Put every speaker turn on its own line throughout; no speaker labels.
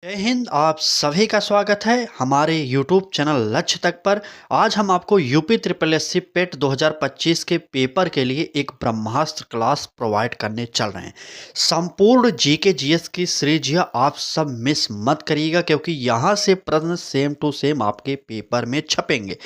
जय हिंद। आप सभी का स्वागत है हमारे YouTube चैनल लक्ष्य तक पर। आज हम आपको यूपी ट्रिपल एस सी पेट 2025 के पेपर के लिए एक ब्रह्मास्त्र क्लास प्रोवाइड करने चल रहे हैं। संपूर्ण जीके जीएस की सीरीज यह आप सब मिस मत करिएगा, क्योंकि यहाँ से प्रश्न सेम टू सेम आपके पेपर में छपेंगे।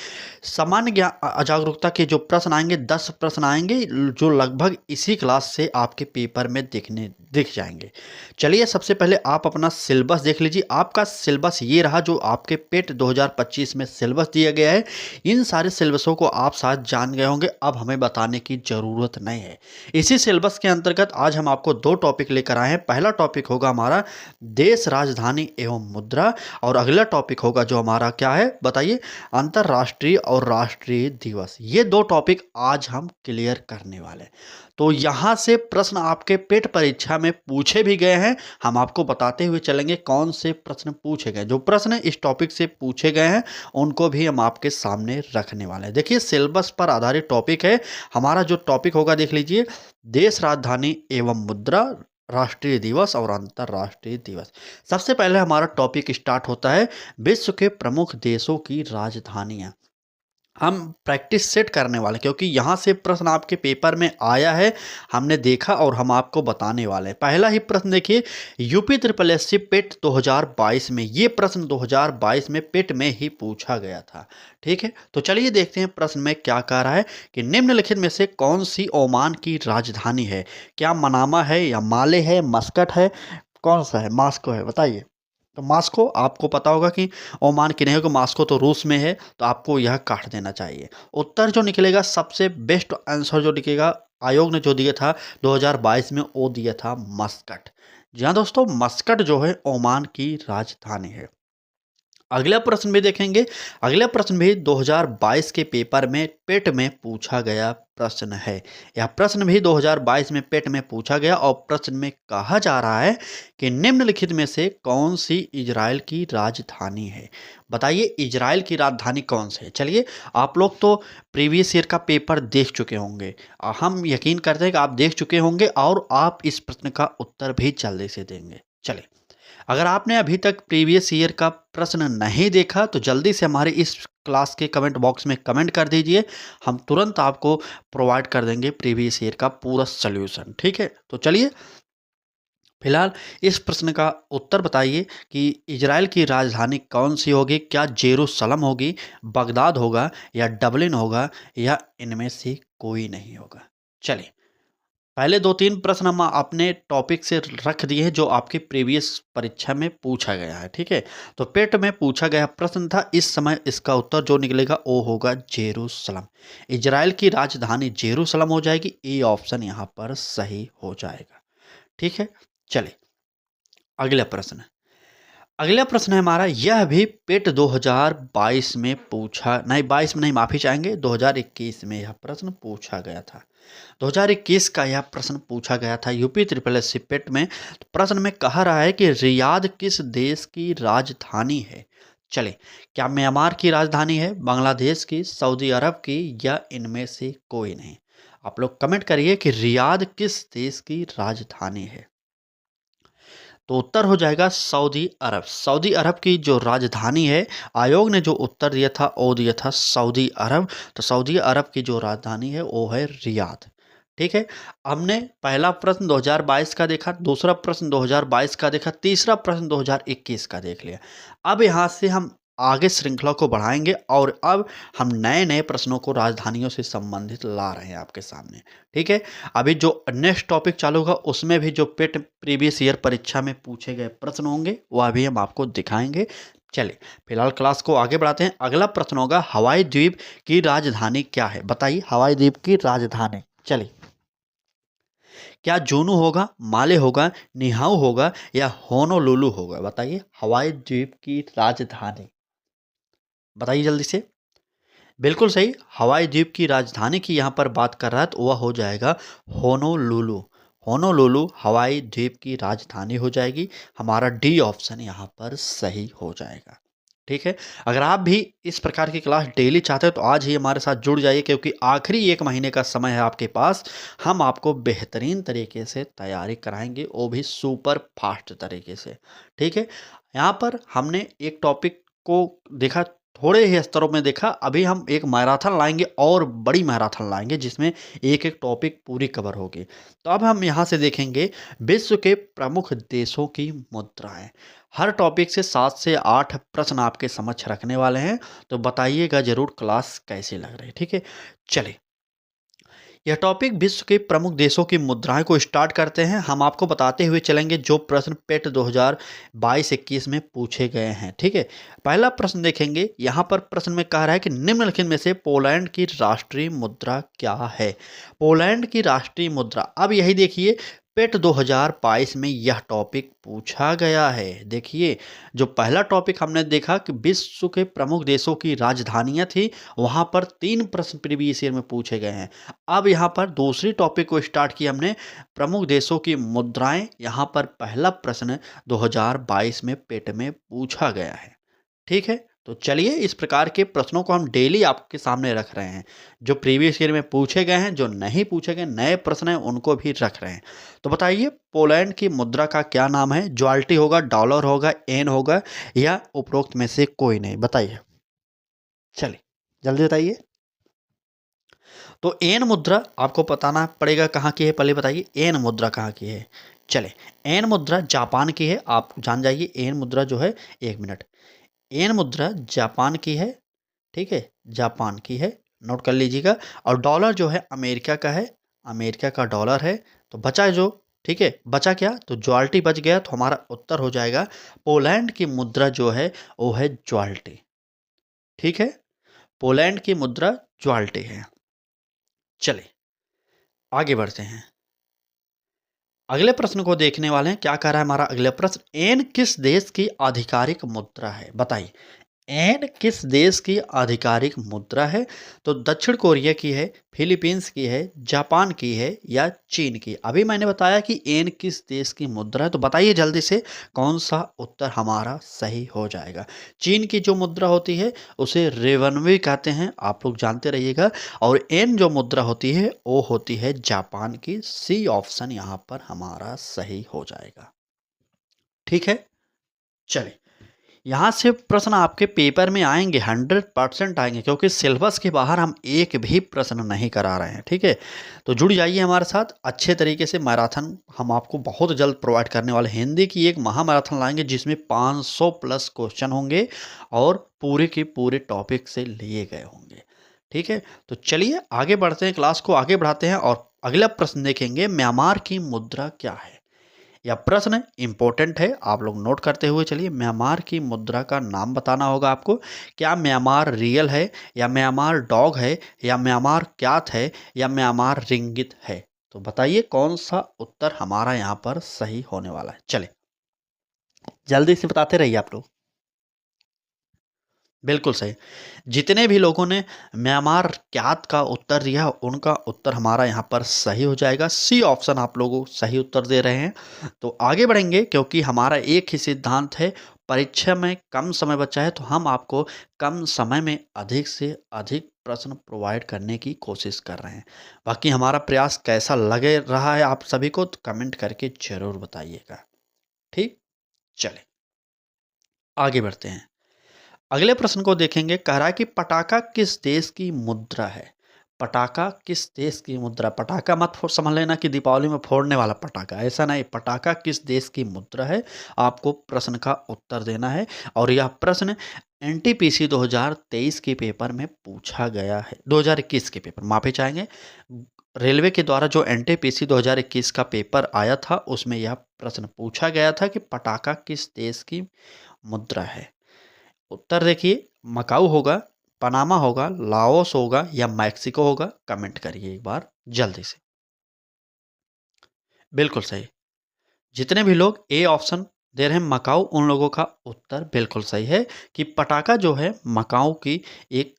सामान्य ज्ञान जागरूकता के जो प्रश्न आएंगे 10 प्रश्न आएंगे, जो लगभग इसी क्लास से आपके पेपर में दिख जाएंगे। चलिए सबसे पहले आप अपना सिलेबस देख लीजिए। आपका सिलेबस ये रहा जो आपके पेट 2025 में सिलेबस दिया गया है। इन सारे सिलेबसों को आप शायद जान गए होंगे, अब हमें बताने की ज़रूरत नहीं है। इसी सिलेबस के अंतर्गत आज हम आपको दो टॉपिक लेकर आए हैं। पहला टॉपिक होगा हमारा देश, राजधानी एवं मुद्रा, और अगला टॉपिक होगा जो हमारा क्या है बताइए, अंतर्राष्ट्रीय और राष्ट्रीय दिवस। ये दो टॉपिक आज हम क्लियर करने वाले हैं। तो यहाँ से प्रश्न आपके पेट परीक्षा में पूछे भी गए हैं, हम आपको बताते हुए चलेंगे कौन से प्रश्न पूछे गए। जो प्रश्न इस टॉपिक से पूछे गए हैं उनको भी हम आपके सामने रखने वाले हैं। देखिए सिलेबस पर आधारित टॉपिक है। हमारा जो टॉपिक होगा देख लीजिए, देश, राजधानी एवं मुद्रा, राष्ट्रीय दिवस और अंतर्राष्ट्रीय दिवस। सबसे पहले हमारा टॉपिक स्टार्ट होता है विश्व के प्रमुख देशों की राजधानियां। हम प्रैक्टिस सेट करने वाले, क्योंकि यहाँ से प्रश्न आपके पेपर में आया है, हमने देखा और हम आपको बताने वाले हैं। पहला ही प्रश्न देखिए, यूपी ट्रिपल एस सी पेट 2022 में, ये प्रश्न 2022 में पेट में ही पूछा गया था। ठीक है, तो चलिए देखते हैं प्रश्न में क्या कह रहा है कि निम्नलिखित में से कौन सी ओमान की राजधानी है। क्या मनामा है या माले है, मस्कट है, कौन सा है, मास्को है, बताइए। तो मास्को आपको पता होगा कि ओमान की नहीं होगा, मास्को तो रूस में है, तो आपको यह काट देना चाहिए। उत्तर जो निकलेगा, सबसे बेस्ट आंसर जो निकलेगा, आयोग ने जो दिया था 2022 में, वो दिया था मस्कट। जी हाँ दोस्तों, मस्कट जो है ओमान की राजधानी है। अगला प्रश्न भी देखेंगे। अगला प्रश्न भी 2022 के पेपर में पेट में पूछा गया प्रश्न है। यह प्रश्न भी 2022 में पेट में पूछा गया और प्रश्न में कहा जा रहा है कि निम्नलिखित में से कौन सी इजराइल की राजधानी है। बताइए इजराइल की राजधानी कौन सी है। चलिए, आप लोग तो प्रीवियस ईयर का पेपर देख चुके होंगे, हम यकीन करते हैं कि आप देख चुके होंगे और आप इस प्रश्न का उत्तर भी जल्दी से देंगे। चलिए, अगर आपने अभी तक प्रीवियस ईयर का प्रश्न नहीं देखा तो जल्दी से हमारे इस क्लास के कमेंट बॉक्स में कमेंट कर दीजिए, हम तुरंत आपको प्रोवाइड कर देंगे प्रीवियस ईयर का पूरा सॉल्यूशन। ठीक है, तो चलिए फिलहाल इस प्रश्न का उत्तर बताइए कि इजराइल की राजधानी कौन सी होगी। क्या जेरूसलम होगी, बगदाद होगा या डबलिन होगा, या इनमें से कोई नहीं होगा। चलिए, पहले दो तीन प्रश्न हम अपने टॉपिक से रख दिए हैं जो आपकी प्रीवियस परीक्षा में पूछा गया है। ठीक है, तो पेट में पूछा गया प्रश्न था, इस समय इसका उत्तर जो निकलेगा वो होगा जेरूसलम। इजराइल की राजधानी जेरूसलम हो जाएगी, ए ऑप्शन यहाँ पर सही हो जाएगा। ठीक है, चलिए अगला प्रश्न। अगला प्रश्न है हमारा, यह भी पेट 2022 में पूछा नहीं, 22 में नहीं, माफी चाहेंगे, 2021 में यह प्रश्न पूछा गया था। 2021 का यह प्रश्न पूछा गया था यूपी ट्रिपल एस सी पेट में। तो प्रश्न में कह रहा है कि रियाद किस देश की राजधानी है। चले, क्या म्यांमार की राजधानी है, बांग्लादेश की, सऊदी अरब की, या इनमें से कोई नहीं। आप लोग कमेंट करिए कि रियाद किस देश की राजधानी है। तो उत्तर हो जाएगा सऊदी अरब। सऊदी अरब की जो राजधानी है, आयोग ने जो उत्तर दिया था वो दिया था सऊदी अरब। तो सऊदी अरब की जो राजधानी है वो है रियाद। ठीक है, हमने पहला प्रश्न 2022 का देखा, दूसरा प्रश्न 2022 का देखा, तीसरा प्रश्न 2021 का देख लिया। अब यहाँ से हम आगे श्रृंखला को बढ़ाएंगे और अब हम नए नए प्रश्नों को राजधानियों से संबंधित ला रहे हैं आपके सामने। ठीक है, अभी जो नेक्स्ट टॉपिक चालू होगा उसमें भी जो पेट प्रीवियस ईयर परीक्षा में पूछे गए प्रश्न होंगे वह भी हम आपको दिखाएंगे। चलिए फिलहाल क्लास को आगे बढ़ाते हैं। अगला प्रश्न होगा, हवाई द्वीप की राजधानी क्या है। बताइए हवाई द्वीप की राजधानी। चलिए, क्या जूनू होगा, माले होगा, निहाऊ होगा, या होनोलुलु होगा। बताइए हवाई द्वीप की राजधानी, बताइए जल्दी से। बिल्कुल सही, हवाई द्वीप की राजधानी की यहाँ पर बात कर रहा है तो वह हो जाएगा होनोलुलु। होनोलुलु हवाई द्वीप की राजधानी हो जाएगी। हमारा डी ऑप्शन यहाँ पर सही हो जाएगा। ठीक है, अगर आप भी इस प्रकार की क्लास डेली चाहते हो तो आज ही हमारे साथ जुड़ जाइए, क्योंकि आखिरी एक महीने का समय है आपके पास। हम आपको बेहतरीन तरीके से तैयारी कराएंगे, वो भी सुपर फास्ट तरीके से। ठीक है, यहाँ पर हमने एक टॉपिक को देखा, थोड़े ही स्तरों में देखा। अभी हम एक मैराथन लाएंगे और बड़ी मैराथन लाएंगे जिसमें एक एक टॉपिक पूरी कवर होगी। तो अब हम यहाँ से देखेंगे विश्व के प्रमुख देशों की मुद्राएं। हर टॉपिक से 7 से 8 प्रश्न आपके समक्ष रखने वाले हैं, तो बताइएगा जरूर क्लास कैसी लग रही है। ठीक है, चलिए यह टॉपिक विश्व के प्रमुख देशों की मुद्राएं को स्टार्ट करते हैं। हम आपको बताते हुए चलेंगे जो प्रश्न पेट 2022-21 में पूछे गए हैं। ठीक है, पहला प्रश्न देखेंगे। यहाँ पर प्रश्न में कह रहा है कि निम्नलिखित में से पोलैंड की राष्ट्रीय मुद्रा क्या है। पोलैंड की राष्ट्रीय मुद्रा, अब यही देखिए पेट 2022 में यह टॉपिक पूछा गया है। देखिए जो पहला टॉपिक हमने देखा कि विश्व के प्रमुख देशों की राजधानियां थी, वहां पर 3 प्रश्न प्रीवियस ईयर में पूछे गए हैं। अब यहाँ पर दूसरी टॉपिक को स्टार्ट किया हमने, प्रमुख देशों की मुद्राएं। यहाँ पर पहला प्रश्न 2022 में पेट में पूछा गया है। ठीक है, तो चलिए इस प्रकार के प्रश्नों को हम डेली आपके सामने रख रहे हैं। जो प्रीवियस ईयर में पूछे गए हैं, जो नहीं पूछे गए नए प्रश्न हैं, उनको भी रख रहे हैं। तो बताइए पोलैंड की मुद्रा का क्या नाम है। ज्वाल्टी होगा, डॉलर होगा, एन होगा, या उपरोक्त में से कोई नहीं, बताइए। चलिए जल्दी बताइए। तो एन मुद्रा आपको बताना पड़ेगा कहाँ की है, पहले बताइए एन मुद्रा कहाँ की है। चले, एन मुद्रा जापान की है, आप जान जाइए। एन मुद्रा जो है, एक मिनट, एन मुद्रा जापान की है। ठीक है, जापान की है, नोट कर लीजिएगा। और डॉलर जो है अमेरिका का है, अमेरिका का डॉलर है। तो बचा जो, ठीक है, बचा क्या, तो ज्वाल्टी बच गया। तो हमारा उत्तर हो जाएगा पोलैंड की मुद्रा जो है वो है ज्वाल्टी। ठीक है, पोलैंड की मुद्रा ज्वाल्टी है। चलिए आगे बढ़ते हैं, अगले प्रश्न को देखने वाले हैं। क्या कह रहा है हमारा अगला प्रश्न, एन किस देश की आधिकारिक मुद्रा है। बताइए एन किस देश की आधिकारिक मुद्रा है। तो दक्षिण कोरिया की है, फिलीपींस की है, जापान की है, या चीन की। अभी मैंने बताया कि एन किस देश की मुद्रा है, तो बताइए जल्दी से कौन सा उत्तर हमारा सही हो जाएगा। चीन की जो मुद्रा होती है उसे रेवनवी कहते हैं, आप लोग जानते रहिएगा। और एन जो मुद्रा होती है वो होती है जापान की। सी ऑप्शन यहाँ पर हमारा सही हो जाएगा। ठीक है, चलिए यहाँ से प्रश्न आपके पेपर में आएंगे, 100% आएंगे, क्योंकि सिलेबस के बाहर हम एक भी प्रश्न नहीं करा रहे हैं। ठीक है, तो जुड़ जाइए हमारे साथ अच्छे तरीके से। मैराथन हम आपको बहुत जल्द प्रोवाइड करने वाले हैं। हिंदी की एक महा मैराथन लाएंगे जिसमें 500 प्लस क्वेश्चन होंगे और पूरे के पूरे टॉपिक से लिए गए होंगे। ठीक है, तो चलिए आगे बढ़ते हैं, क्लास को आगे बढ़ाते हैं और अगला प्रश्न देखेंगे, म्यांमार की मुद्रा क्या है। यह प्रश्न इंपॉर्टेंट है, आप लोग नोट करते हुए चलिए। म्यांमार की मुद्रा का नाम बताना होगा आपको। क्या म्यांमार रियल है, या म्यांमार डॉग है, या म्यांमार क्यात है, या म्यांमार रिंगित है। तो बताइए कौन सा उत्तर हमारा यहाँ पर सही होने वाला है। चले जल्दी से बताते रहिए आप लोग। बिल्कुल सही, जितने भी लोगों ने म्यांमार क्यात का उत्तर दिया उनका उत्तर हमारा यहाँ पर सही हो जाएगा। सी ऑप्शन आप लोगों सही उत्तर दे रहे हैं। तो आगे बढ़ेंगे, क्योंकि हमारा एक ही सिद्धांत है, परीक्षा में कम समय बचा है, तो हम आपको कम समय में अधिक से अधिक प्रश्न प्रोवाइड करने की कोशिश कर रहे हैं। बाकी हमारा प्रयास कैसा लगे रहा है आप सभी को, तो कमेंट करके जरूर बताइएगा। ठीक, चले आगे बढ़ते हैं, अगले प्रश्न को देखेंगे। कह रहा है कि पटाखा किस देश की मुद्रा है। पटाखा किस देश की मुद्रा, पटाखा मत समझ लेना कि दीपावली में फोड़ने वाला पटाखा, ऐसा नहीं। पटाखा किस देश की मुद्रा है, आपको प्रश्न का उत्तर देना है। और यह प्रश्न एनटीपीसी 2023 के पेपर में पूछा गया है, 2021 के पेपर, माफी चाहेंगे। रेलवे के द्वारा जो एनटीपीसी 2021 का पेपर आया था उसमें यह प्रश्न पूछा गया था कि पटाखा किस देश की मुद्रा है। उत्तर देखिए, मकाऊ होगा, पनामा होगा, लाओस होगा, या मैक्सिको होगा। कमेंट करिए एक बार जल्दी से। बिल्कुल सही, जितने भी लोग ए ऑप्शन दे रहे हैं मकाऊ, उन लोगों का उत्तर बिल्कुल सही है कि पटाखा जो है मकाऊ की एक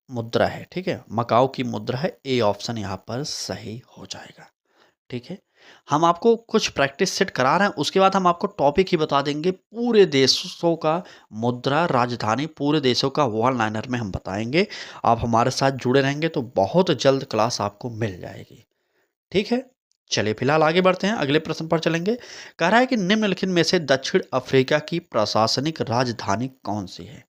मुद्रा है। ठीक है, मकाऊ की मुद्रा है, ए ऑप्शन यहाँ पर सही हो जाएगा। ठीक है, हम आपको कुछ प्रैक्टिस सेट करा रहे हैं, उसके बाद हम आपको टॉपिक ही बता देंगे। पूरे देशों का मुद्रा राजधानी पूरे देशों का वन लाइनर में हम बताएंगे। आप हमारे साथ जुड़े रहेंगे तो बहुत जल्द क्लास आपको मिल जाएगी। ठीक है, चलिए फिलहाल आगे बढ़ते हैं, अगले प्रश्न पर चलेंगे। कह रहा है कि निम्नलिखित में से दक्षिण अफ्रीका की प्रशासनिक राजधानी कौन सी है?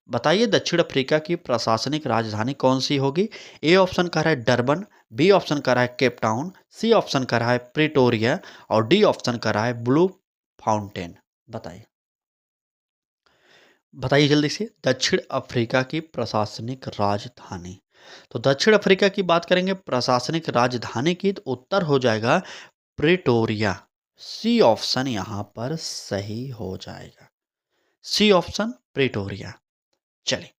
बताइए दक्षिण अफ्रीका की प्रशासनिक राजधानी कौन सी होगी? ए ऑप्शन कह रहा है डरबन, बी ऑप्शन कह रहा है केप टाउन, सी ऑप्शन कह रहा है प्रिटोरिया और डी ऑप्शन कह रहा है ब्लू फाउंटेन। बताइए, बताइए जल्दी से, दक्षिण अफ्रीका की प्रशासनिक राजधानी। तो दक्षिण अफ्रीका की बात करेंगे प्रशासनिक राजधानी की, तो उत्तर हो जाएगा प्रिटोरिया। सी ऑप्शन यहाँ पर सही हो जाएगा, सी ऑप्शन प्रिटोरिया। चलिए,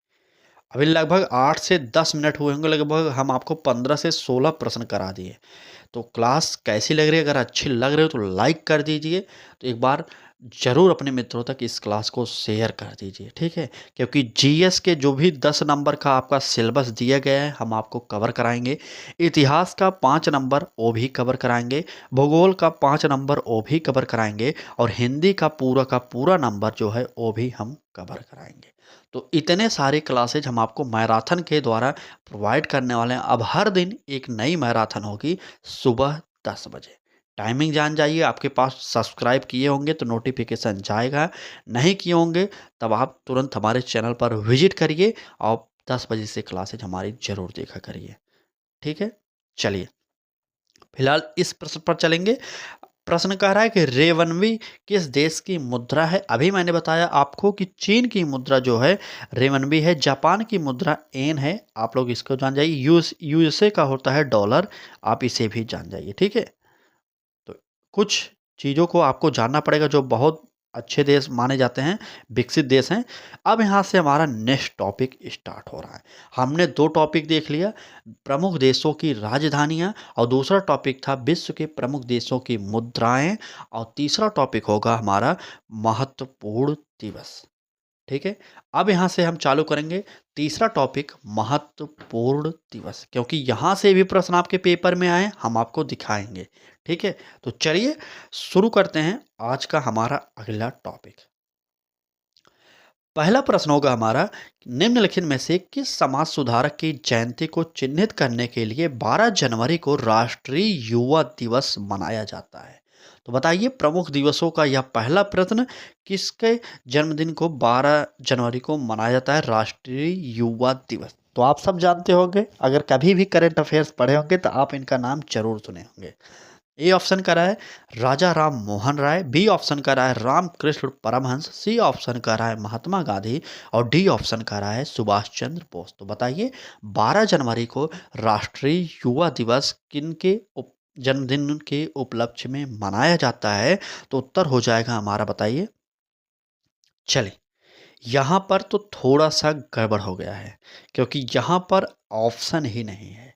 अभी लगभग 8 से 10 मिनट हुए होंगे, लगभग हम आपको 15 से 16 प्रश्न करा दिए। तो क्लास कैसी लग रही है? अगर अच्छी लग रही हो तो लाइक कर दीजिए। तो एक बार ज़रूर अपने मित्रों तक इस क्लास को शेयर कर दीजिए, ठीक है? क्योंकि जीएस के जो भी 10 नंबर का आपका सिलेबस दिया गया है, हम आपको कवर कराएँगे। इतिहास का 5 नंबर वो भी कवर कराएँगे, भूगोल का 5 नंबर वो भी कवर कराएँगे और हिंदी का पूरा नंबर जो है वो भी हम कवर कराएँगे। तो इतने सारे क्लासेज हम आपको मैराथन के द्वारा प्रोवाइड करने वाले हैं। अब हर दिन एक नई मैराथन होगी सुबह 10 बजे। टाइमिंग जान जाइए, आपके पास सब्सक्राइब किए होंगे तो नोटिफिकेशन जाएगा, नहीं किए होंगे तब आप तुरंत हमारे चैनल पर विजिट करिए और 10 बजे से क्लासेज हमारी ज़रूर देखा करिए, ठीक है? चलिए, फिलहाल इस प्रश्न पर चलेंगे। प्रश्न कह रहा है कि रेवनवी किस देश की मुद्रा है? अभी मैंने बताया आपको कि चीन की मुद्रा जो है रेवनवी है, जापान की मुद्रा एन है, आप लोग इसको जान जाइए। यूएसए का होता है डॉलर, आप इसे भी जान जाइए, ठीक है? तो कुछ चीज़ों को आपको जानना पड़ेगा जो बहुत अच्छे देश माने जाते हैं, विकसित देश हैं। अब यहाँ से हमारा नेक्स्ट टॉपिक स्टार्ट हो रहा है। हमने 2 टॉपिक देख लिया, प्रमुख देशों की राजधानियाँ, और दूसरा टॉपिक था विश्व के प्रमुख देशों की मुद्राएँ, और तीसरा टॉपिक होगा हमारा महत्वपूर्ण दिवस। ठीक है? अब यहाँ से हम चालू करेंगे तीसरा टॉपिक, महत्वपूर्ण दिवस, क्योंकि यहाँ से भी प्रश्न आपके पेपर में आए, हम आपको दिखाएँगे। ठीक है? तो चलिए शुरू करते हैं आज का हमारा अगला टॉपिक। पहला प्रश्न होगा हमारा, निम्नलिखित में से किस समाज सुधारक की जयंती को चिन्हित करने के लिए 12 जनवरी को राष्ट्रीय युवा दिवस मनाया जाता है? तो बताइए, प्रमुख दिवसों का यह पहला प्रश्न, किसके जन्मदिन को 12 जनवरी को मनाया जाता है राष्ट्रीय युवा दिवस? तो आप सब जानते होंगे, अगर कभी भी करंट अफेयर्स पढ़े होंगे तो आप इनका नाम जरूर सुने होंगे। ए ऑप्शन का रहा है राजा राम मोहन राय, बी ऑप्शन का रहा है रामकृष्ण परमहंस, सी ऑप्शन का रहा है महात्मा गांधी और डी ऑप्शन का रहा है सुभाष चंद्र बोस। तो बताइए, 12 जनवरी को राष्ट्रीय युवा दिवस किनके जन्मदिन के उपलक्ष्य में मनाया जाता है? तो उत्तर हो जाएगा हमारा, बताइए। चलिए, यहाँ पर तो थोड़ा सा गड़बड़ हो गया है, क्योंकि यहाँ पर ऑप्शन ही नहीं है।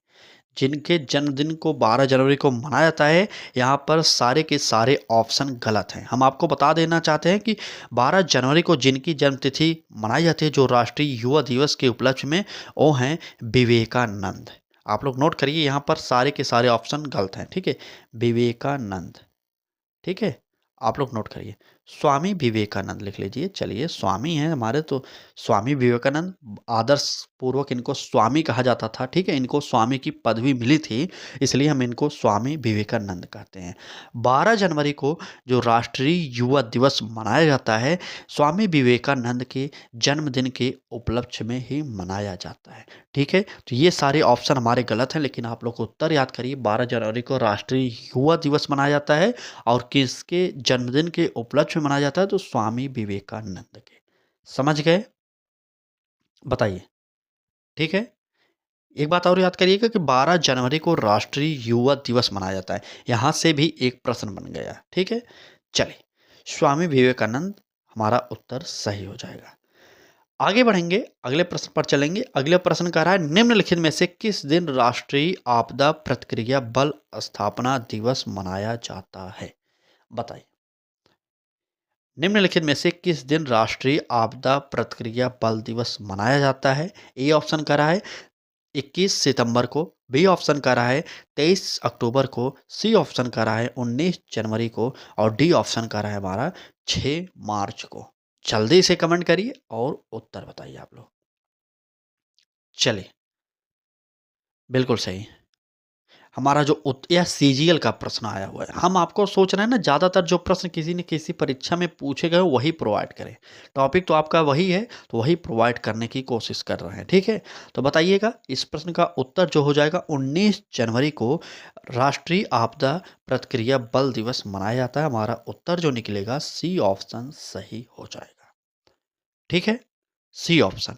जिनके जन्मदिन को 12 जनवरी को मनाया जाता है, यहाँ पर सारे के सारे ऑप्शन गलत हैं। हम आपको बता देना चाहते हैं कि 12 जनवरी को जिनकी जन्मतिथि मनाई जाती है जो राष्ट्रीय युवा दिवस के उपलक्ष्य में, वो हैं विवेकानंद। आप लोग नोट करिए, यहाँ पर सारे के सारे ऑप्शन गलत हैं, ठीक है? विवेकानंद, ठीक है? आप लोग नोट करिए, स्वामी विवेकानंद लिख लीजिए। चलिए, स्वामी हैं हमारे तो स्वामी विवेकानंद, आदर्श पूर्वक इनको स्वामी कहा जाता था, ठीक है? इनको स्वामी की पदवी मिली थी, इसलिए हम इनको स्वामी विवेकानंद कहते हैं। 12 जनवरी को जो राष्ट्रीय युवा दिवस मनाया जाता है, स्वामी विवेकानंद के जन्मदिन के उपलक्ष्य में ही मनाया जाता है, ठीक है? तो ये सारे ऑप्शन हमारे गलत हैं, लेकिन आप लोग उत्तर याद करिए। 12 जनवरी को राष्ट्रीय युवा दिवस मनाया जाता है और किसके जन्मदिन के उपलक्ष्य में मनाया जाता है? तो स्वामी विवेकानंद के। समझ गए? बताइए, ठीक है? एक बात और याद करिएगा कि 12 जनवरी को राष्ट्रीय युवा दिवस मनाया जाता है। यहाँ से भी एक प्रश्न बन गया, ठीक है? चलिए, स्वामी विवेकानंद हमारा उत्तर सही हो जाएगा। आगे बढ़ेंगे, अगले प्रश्न पर चलेंगे। अगले प्रश्न कह रहा है, निम्नलिखित में से किस दिन राष्ट्रीय आपदा प्रतिक्रिया बल स्थापना दिवस मनाया जाता है? बताइए, निम्नलिखित में से किस दिन राष्ट्रीय आपदा प्रतिक्रिया बल दिवस मनाया जाता है? ए ऑप्शन का रहा है 21 सितंबर को, बी ऑप्शन का रहा है 23 अक्टूबर को, सी ऑप्शन का रहा है 19 जनवरी को और डी ऑप्शन का रहा है हमारा 6 मार्च को। जल्दी से कमेंट करिए और उत्तर बताइए आप लोग। चलिए, बिल्कुल सही। हमारा जो यह सीजीएल का प्रश्न आया हुआ है। हम आपको सोच रहे हैं ना, ज़्यादातर जो प्रश्न किसी न किसी परीक्षा में पूछे गए वही प्रोवाइड करें। टॉपिक तो आपका वही है, तो वही प्रोवाइड करने की कोशिश कर रहे हैं, ठीक है। तो बताइएगा, इस प्रश्न का उत्तर जो हो जाएगा, 19 जनवरी को राष्ट्रीय आपदा प्रतिक्रिया बल दिवस मनाया जाता है। हमारा उत्तर जो निकलेगा, सी ऑप्शन सही हो जाएगा, ठीक है, सी ऑप्शन।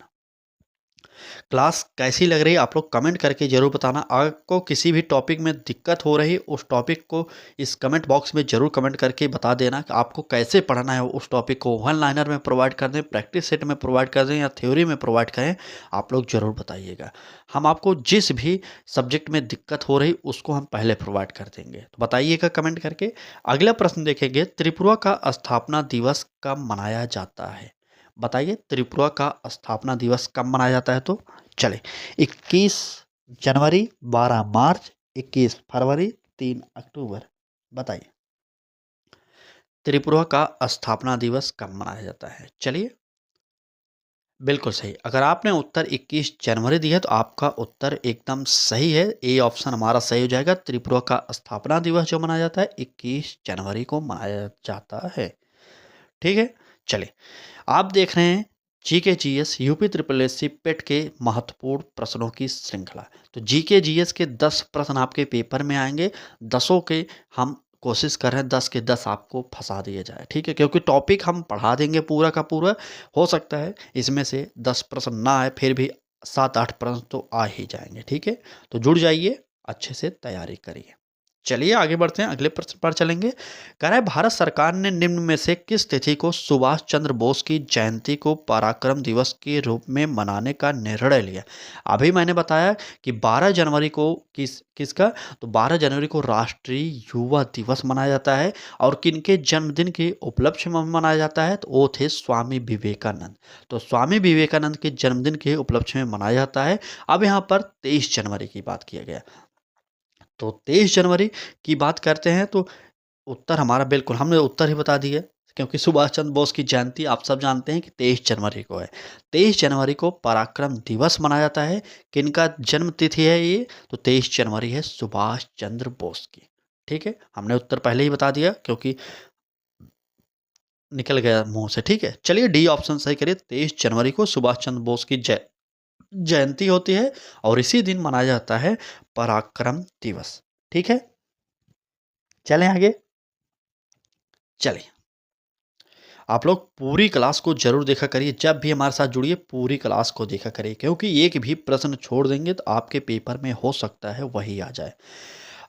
क्लास कैसी लग रही है आप लोग कमेंट करके ज़रूर बताना। आपको किसी भी टॉपिक में दिक्कत हो रही, उस टॉपिक को इस कमेंट बॉक्स में ज़रूर कमेंट करके बता देना कि आपको कैसे पढ़ना है। उस टॉपिक को वन लाइनर में प्रोवाइड कर दें, प्रैक्टिस सेट में प्रोवाइड कर दें या थ्योरी में प्रोवाइड करें, आप लोग ज़रूर बताइएगा। हम आपको जिस भी सब्जेक्ट में दिक्कत हो रही उसको हम पहले प्रोवाइड कर देंगे, तो बताइएगा कमेंट करके। अगला प्रश्न देखेंगे, त्रिपुरा का स्थापना दिवस कब मनाया जाता है? बताइए, त्रिपुरा का स्थापना दिवस कब मनाया जाता है? तो चले, 21 जनवरी, 12 मार्च, 21 फरवरी, 3 अक्टूबर। बताइए, त्रिपुरा का स्थापना दिवस कब मनाया जाता है? चलिए, बिल्कुल सही। अगर आपने उत्तर 21 जनवरी दिया तो आपका उत्तर एकदम सही है। ए ऑप्शन हमारा सही हो जाएगा। त्रिपुरा का स्थापना दिवस जो मनाया जाता है 21 जनवरी को मनाया जाता है, ठीक है। चलिए, आप देख रहे हैं GK GS UP triple SC पेट के महत्वपूर्ण प्रश्नों की श्रृंखला। तो जीके जीएस के 10 प्रश्न आपके पेपर में आएंगे। 10 के हम कोशिश कर रहे हैं 10 के 10 आपको फंसा दिए जाए, ठीक है, क्योंकि टॉपिक हम पढ़ा देंगे पूरा का पूरा। हो सकता है इसमें से 10 प्रश्न ना आए, फिर भी 7-8 प्रश्न तो आ ही जाएंगे, ठीक है। तो जुड़ जाइए, अच्छे से तैयारी करिए। चलिए आगे बढ़ते हैं, अगले प्रश्न पर चलेंगे। कह रहा है, भारत सरकार ने निम्न में से किस तिथि को सुभाष चंद्र बोस की जयंती को पराक्रम दिवस के रूप में मनाने का निर्णय लिया? अभी मैंने बताया कि 12 जनवरी को किसका, तो 12 जनवरी को राष्ट्रीय युवा दिवस मनाया जाता है। और किनके जन्मदिन के उपलक्ष्य में मनाया जाता है? तो वो थे स्वामी विवेकानंद। तो स्वामी विवेकानंद के जन्मदिन के उपलक्ष्य में मनाया जाता है। अब यहाँ पर 23 जनवरी की बात किया गया, तो 23 जनवरी की बात करते हैं तो उत्तर हमारा, बिल्कुल हमने उत्तर ही बता दिया, क्योंकि सुभाष चंद्र बोस की जयंती आप सब जानते हैं कि 23 जनवरी को है। 23 जनवरी को पराक्रम दिवस मनाया जाता है। किनका जन्म तिथि है ये? तो 23 जनवरी है सुभाष चंद्र बोस की, ठीक है। हमने उत्तर पहले ही बता दिया क्योंकि निकल गया मुंह से, ठीक है। चलिए, डी ऑप्शन सही करिए। 23 जनवरी को सुभाष चंद्र बोस की जयंती होती है और इसी दिन मनाया जाता है पराक्रम दिवस, ठीक है। चलें आगे। चलिए, आप लोग पूरी क्लास को जरूर देखा करिए। जब भी हमारे साथ जुड़िए पूरी क्लास को देखा करिए, क्योंकि एक भी प्रश्न छोड़ देंगे तो आपके पेपर में हो सकता है वही आ जाए।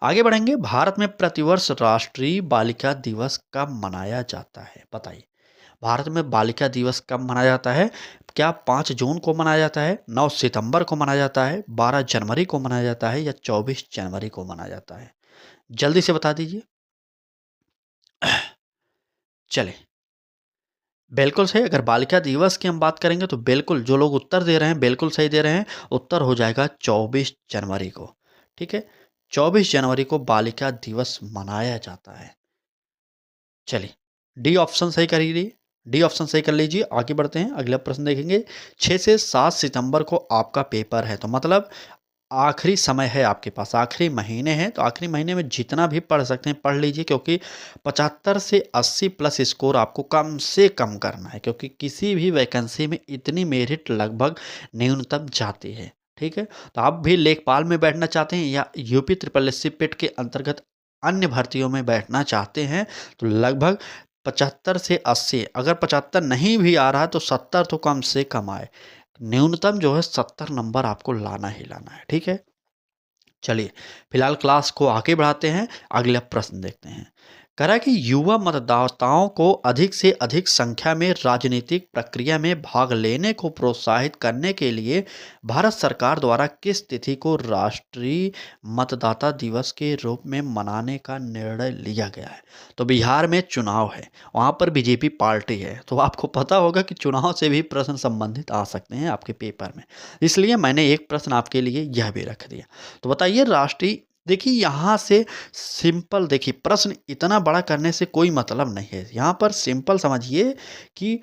आगे बढ़ेंगे। भारत में प्रतिवर्ष राष्ट्रीय बालिका दिवस कब मनाया जाता है? बताइए, भारत में बालिका दिवस कब मनाया जाता है? क्या 5 जून को मनाया जाता है, 9 सितंबर को मनाया जाता है, 12 जनवरी को मनाया जाता है या 24 जनवरी को मनाया जाता है? जल्दी से बता दीजिए। चले, बिल्कुल सही। अगर बालिका दिवस की हम बात करेंगे तो बिल्कुल जो लोग उत्तर दे रहे हैं बिल्कुल सही दे रहे हैं। उत्तर हो जाएगा 24 जनवरी को, ठीक है। 24 जनवरी को बालिका दिवस मनाया जाता है। चलिए, डी ऑप्शन सही कर लीजिए। डी ऑप्शन सही कर लीजिए। आगे बढ़ते हैं, अगला प्रश्न देखेंगे। 6 से 7 सितंबर को आपका पेपर है, तो मतलब आखिरी समय है आपके पास, आखिरी महीने हैं। तो आखिरी महीने में जितना भी पढ़ सकते हैं पढ़ लीजिए, क्योंकि 75 से 80 प्लस स्कोर आपको कम से कम करना है, क्योंकि किसी भी वैकेंसी में इतनी मेरिट लगभग न्यूनतम जाती है, ठीक है। तो आप भी लेखपाल में बैठना चाहते हैं या यूपी ट्रिपल एससी पेट के अंतर्गत अन्य भर्तियों में बैठना चाहते हैं, तो लगभग 75 से 80, अगर 75 नहीं भी आ रहा है तो 70 तो कम से कम आए। न्यूनतम जो है 70 नंबर आपको लाना ही लाना है, ठीक है। चलिए, फिलहाल क्लास को आगे बढ़ाते हैं, अगला प्रश्न देखते हैं। कह रहा है कि युवा मतदाताओं को अधिक से अधिक संख्या में राजनीतिक प्रक्रिया में भाग लेने को प्रोत्साहित करने के लिए भारत सरकार द्वारा किस तिथि को राष्ट्रीय मतदाता दिवस के रूप में मनाने का निर्णय लिया गया है? तो बिहार में चुनाव है, वहाँ पर बीजेपी पार्टी है, तो आपको पता होगा कि चुनाव से भी प्रश्न संबंधित आ सकते हैं आपके पेपर में, इसलिए मैंने एक प्रश्न आपके लिए यह भी रख दिया। तो बताइए, राष्ट्रीय, देखिए यहाँ से सिंपल, देखिए प्रश्न इतना बड़ा करने से कोई मतलब नहीं है। यहाँ पर सिंपल समझिए कि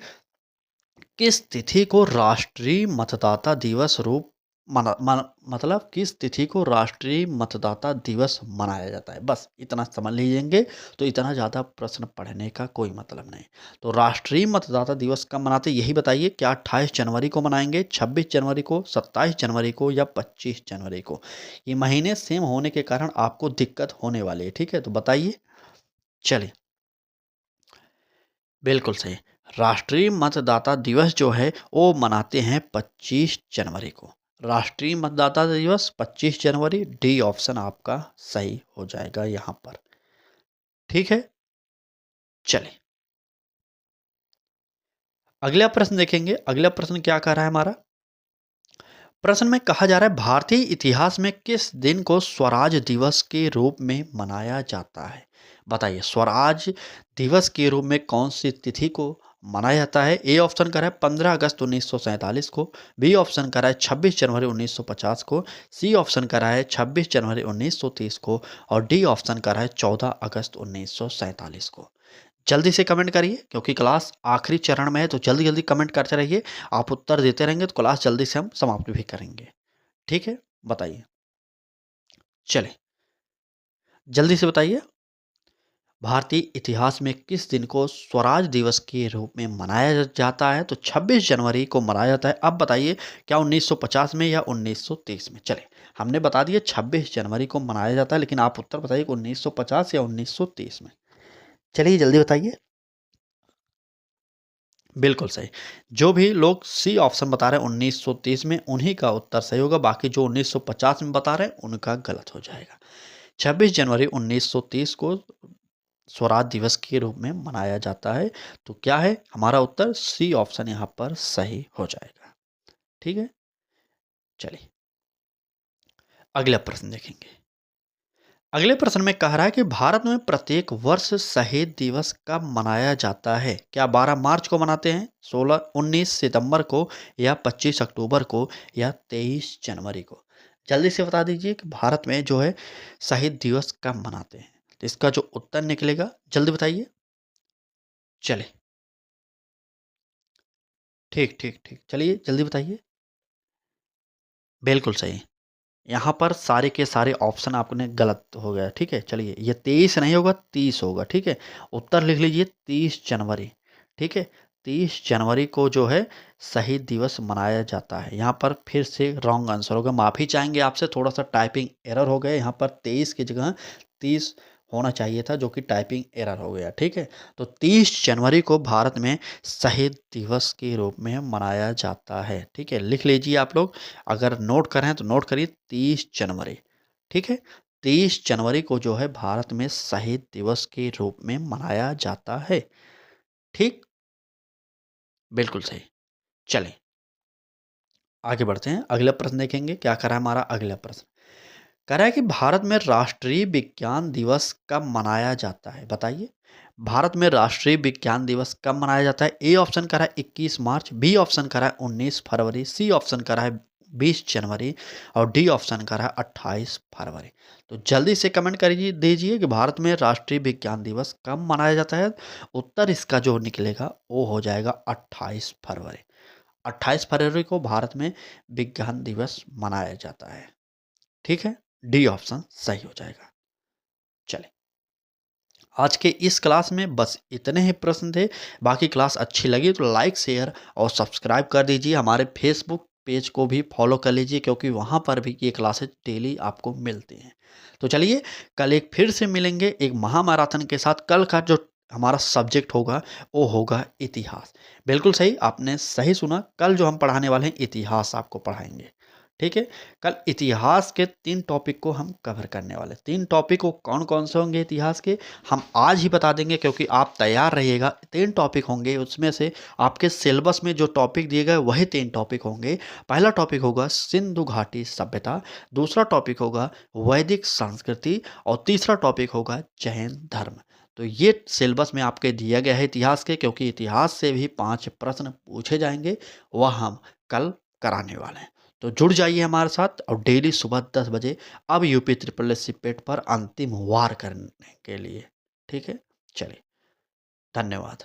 किस तिथि को राष्ट्रीय मतदाता दिवस रूप मतलब किस तिथि को राष्ट्रीय मतदाता दिवस मनाया जाता है, बस इतना समझ लीजिएंगे। तो इतना ज़्यादा प्रश्न पढ़ने का कोई मतलब नहीं। तो राष्ट्रीय मतदाता दिवस कब मनाते हैं, यही बताइए। क्या 28 जनवरी को मनाएंगे, 26 जनवरी को, 27 जनवरी को या 25 जनवरी को? ये महीने सेम होने के कारण आपको दिक्कत होने वाली है, ठीक है? तो बताइए। चलिए, बिल्कुल सही। राष्ट्रीय मतदाता दिवस जो है वो मनाते हैं 25 जनवरी को। राष्ट्रीय मतदाता दिवस 25 जनवरी, डी ऑप्शन आपका सही हो जाएगा यहाँ पर। ठीक है, चलिए अगला प्रश्न देखेंगे। अगला प्रश्न क्या कह रहा है हमारा? प्रश्न में कहा जा रहा है भारतीय इतिहास में किस दिन को स्वराज दिवस के रूप में मनाया जाता है? बताइए, स्वराज दिवस के रूप में कौन सी तिथि को मनाया जाता है? ए ऑप्शन कर रहा है 15 अगस्त 1947 को, बी ऑप्शन कर रहा है 26 जनवरी 1950 को, सी ऑप्शन कर रहा है 26 जनवरी 1930 को और डी ऑप्शन कर रहा है 14 अगस्त 1947 को। जल्दी से कमेंट करिए क्योंकि क्लास आखिरी चरण में है, तो जल्दी जल्दी कमेंट करते रहिए। आप उत्तर देते रहेंगे तो क्लास जल्दी से हम समाप्त भी करेंगे। ठीक है, बताइए। चलिए, जल्दी से बताइए। भारतीय इतिहास में किस दिन को स्वराज दिवस के रूप में मनाया जाता है? तो 26 जनवरी को मनाया जाता है। अब बताइए, क्या 1950 में या 1930 में? चलिए, हमने बता दिया 26 जनवरी को मनाया जाता है, लेकिन आप उत्तर बताइए 1950 या 1930 में। चलिए जल्दी बताइए। बिल्कुल सही। जो भी लोग सी ऑप्शन बता रहे हैं 1930 में, उन्हीं का उत्तर सही होगा। बाकी जो 1950 में बता रहे हैं उनका गलत हो जाएगा। 26 जनवरी 1930 को स्वराज दिवस के रूप में मनाया जाता है। तो क्या है हमारा उत्तर? सी ऑप्शन यहाँ पर सही हो जाएगा। ठीक है, चलिए अगला प्रश्न देखेंगे। अगले प्रश्न में कह रहा है कि भारत में प्रत्येक वर्ष शहीद दिवस कब मनाया जाता है? क्या 12 मार्च को मनाते हैं, 19 सितंबर को या 25 अक्टूबर को या 23 जनवरी को? जल्दी से बता दीजिए कि भारत में जो है शहीद दिवस कब मनाते हैं। तो इसका जो उत्तर निकलेगा जल्दी बताइए। चलिए, ठीक ठीक ठीक, चलिए जल्दी बताइए। बिल्कुल सही। यहाँ पर सारे के सारे ऑप्शन आपने गलत हो गया। ठीक है, चलिए ये 23 नहीं होगा, 30 होगा। ठीक है, उत्तर लिख लीजिए 30 जनवरी। ठीक है, 30 जनवरी को जो है शहीद दिवस मनाया जाता है। यहाँ पर फिर से रॉन्ग आंसर होगा, माफ़ी चाहेंगे आपसे, थोड़ा सा टाइपिंग एरर हो गया। यहाँ पर 23 की जगह 30 होना चाहिए था, जो कि टाइपिंग एरर हो गया। ठीक है, तो 30 जनवरी को भारत में शहीद दिवस के रूप में मनाया जाता है। ठीक है, लिख लीजिए आप लोग। अगर नोट कर रहे हैं तो नोट करिए 30 जनवरी। ठीक है, 30 जनवरी को जो है भारत में शहीद दिवस के रूप में मनाया जाता है। ठीक, बिल्कुल सही। चलें आगे बढ़ते हैं, अगला प्रश्न देखेंगे। क्या करा है हमारा अगला प्रश्न? कह रहा है कि भारत में राष्ट्रीय विज्ञान दिवस कब मनाया जाता है? बताइए, भारत में राष्ट्रीय विज्ञान दिवस कब मनाया जाता है? ए ऑप्शन करा है 21 मार्च, बी ऑप्शन करा है 19 फरवरी, सी ऑप्शन करा है 20 जनवरी और डी ऑप्शन करा है 28 फरवरी। तो जल्दी से कमेंट करिए दीजिए कि भारत में राष्ट्रीय विज्ञान दिवस कब मनाया जाता है। उत्तर इसका जो निकलेगा वो हो जाएगा 28 फरवरी। 28 फरवरी को भारत में विज्ञान दिवस मनाया जाता है। ठीक है, डी ऑप्शन सही हो जाएगा। चलें, आज के इस क्लास में बस इतने ही प्रश्न थे। बाकी क्लास अच्छी लगी तो लाइक शेयर और सब्सक्राइब कर दीजिए। हमारे फेसबुक पेज को भी फॉलो कर लीजिए क्योंकि वहाँ पर भी ये क्लासेज डेली आपको मिलती हैं। तो चलिए, कल एक फिर से मिलेंगे एक महामैराथन के साथ। कल का जो हमारा सब्जेक्ट होगा वो होगा इतिहास। बिल्कुल सही, आपने सही सुना। कल जो हम पढ़ाने वाले हैं इतिहास आपको पढ़ाएंगे। ठीक है, कल इतिहास के 3 टॉपिक को हम कवर करने वाले। 3 टॉपिक को कौन कौन से होंगे इतिहास के, हम आज ही बता देंगे क्योंकि आप तैयार रहिएगा। 3 टॉपिक होंगे, उसमें से आपके सिलेबस में जो टॉपिक दिए गए वही 3 टॉपिक होंगे। पहला टॉपिक होगा सिंधु घाटी सभ्यता, दूसरा टॉपिक होगा वैदिक संस्कृति और तीसरा टॉपिक होगा जैन धर्म। तो ये सिलेबस में आपके दिया गया है इतिहास के, क्योंकि इतिहास से भी 5 प्रश्न पूछे जाएंगे, वह हम कल कराने वाले हैं। तो जुड़ जाइए हमारे साथ और डेली सुबह 10 बजे अब यूपी ट्रिपल एस सी पेट पर अंतिम वार करने के लिए। ठीक है, चलिए, धन्यवाद।